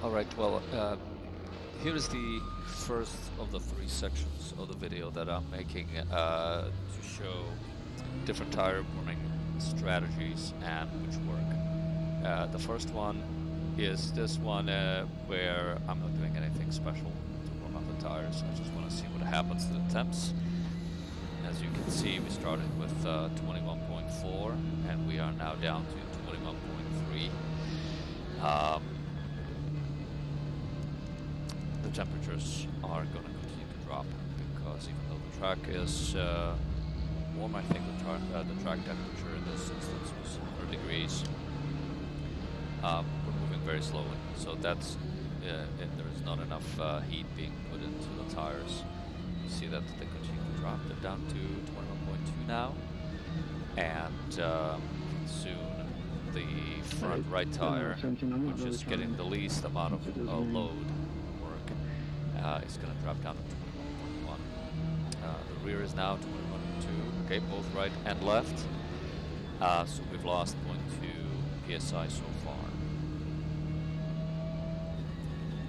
Alright, well, here is the first of the 3 sections of the video that I'm making to show different tire warming strategies and which work. The first one is this one where I'm not doing anything special to warm up the tires. I just want to see what happens to the temps. As you can see, we started with 21.4 and we are now down to 21.3. The temperatures are going to continue to drop because even though the track is warm, I think the track temperature in this instance was 100 degrees. We're moving very slowly, so that's there is not enough heat being put into the tires. You see that they continue to drop. They're down to 21.2 now, and soon the front right tire, which is getting the least amount of load work, is going to drop down to 21.1. The rear is now 21.2. Okay, both right and left. So we've lost 0.2 psi so far.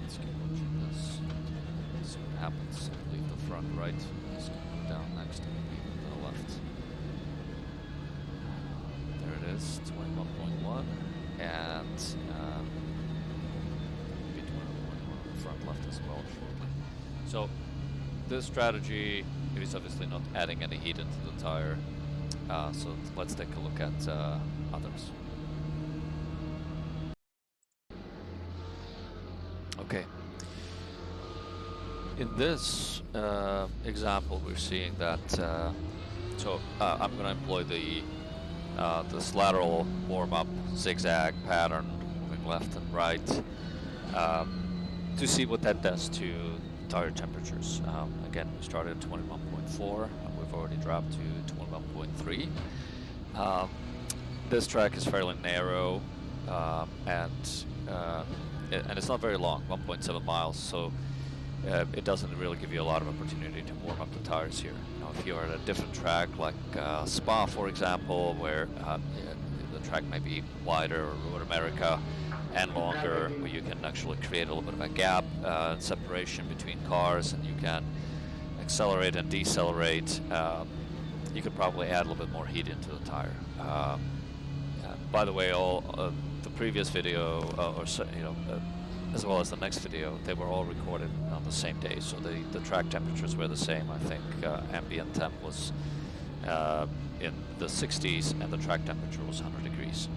Let's keep watching this. Let's see what happens. I believe the front right is going to go down next to the left. There it is, 21.1, and maybe 21.1 on the front left as well shortly. So this strategy is obviously not adding any heat into the tire. So let's take a look at others. Okay. In this example, we're seeing that. I'm going to employ this lateral warm-up zigzag pattern, moving left and right, to see what that does to tire temperatures. Again, we started at 21.4, and we've already dropped to 21.3. This track is fairly narrow, and it's not very long, 1.7 miles, so it doesn't really give you a lot of opportunity to warm up the tires here. You know, if you're at a different track, like Spa, for example, where the track may be wider, or Road America, and longer, where you can actually create a little bit of a gap, separation between cars, and you can accelerate and decelerate. You could probably add a little bit more heat into the tire. By the way, all the previous video, as well as the next video, they were all recorded on the same day, so the track temperatures were the same. I think ambient temp was in the 60s, and the track temperature was 100 degrees.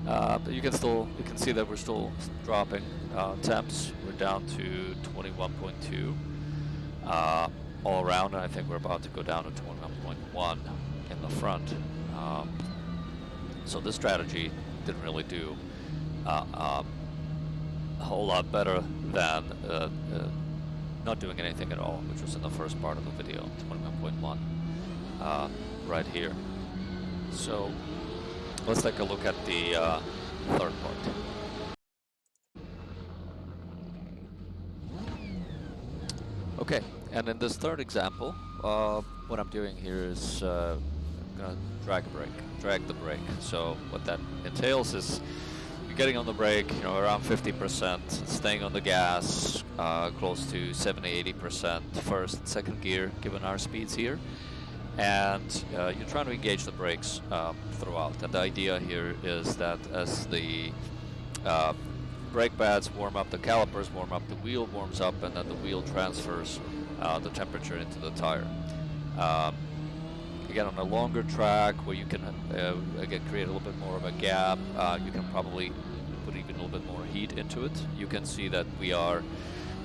But you can see that we're still dropping temps. We're down to 21.2 all around, and I think we're about to go down to 21.1 in the front. So this strategy didn't really do a whole lot better than not doing anything at all, which was in the first part of the video, 21.1, right here. So let's take a look at the third part. Okay, and in this third example, what I'm doing here is I'm gonna drag the brake. So what that entails is you're getting on the brake, around 50%, staying on the gas, close to 70-80% first and second gear, given our speeds here. And you're trying to engage the brakes throughout. And the idea here is that as the brake pads warm up, the calipers warm up, the wheel warms up, and then the wheel transfers the temperature into the tire. Again, on a longer track where you can again create a little bit more of a gap, you can probably put even a little bit more heat into it. You can see that we are,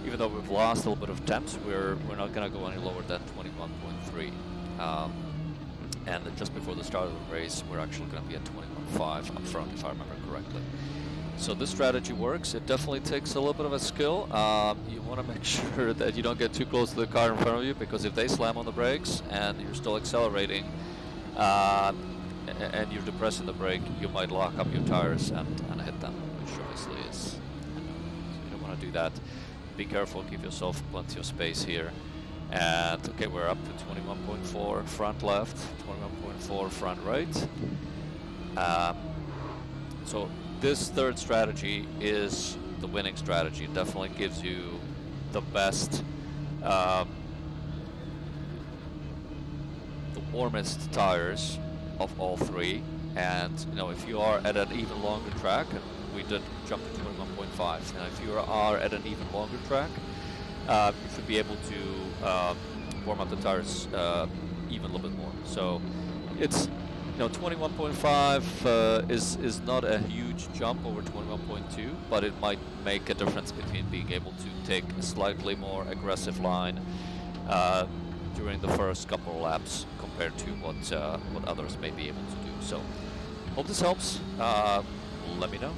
even though we've lost a little bit of temps, we're not going to go any lower than 21.3. And just before the start of the race, we're actually going to be at 21.5 up front, if I remember correctly. So this strategy works. It definitely takes a little bit of a skill. You want to make sure that you don't get too close to the car in front of you, because if they slam on the brakes and you're still accelerating and you're depressing the brake, you might lock up your tires and hit them, which obviously is, so you don't want to do that. Be careful, give yourself plenty of space here. And okay, we're up to 21.4 front left, 21.4 front right. So this third strategy is the winning strategy. It definitely gives you the best, the warmest tires of all three. And you know, if you are at an even longer track, and we did jump to 21.5, and if you are at an even longer track, you should be able to warm up the tires even a little bit more. So it's, you know, 21.5 is not a huge jump over 21.2, but it might make a difference between being able to take a slightly more aggressive line during the first couple of laps compared to what others may be able to do. So hope this helps. Let me know.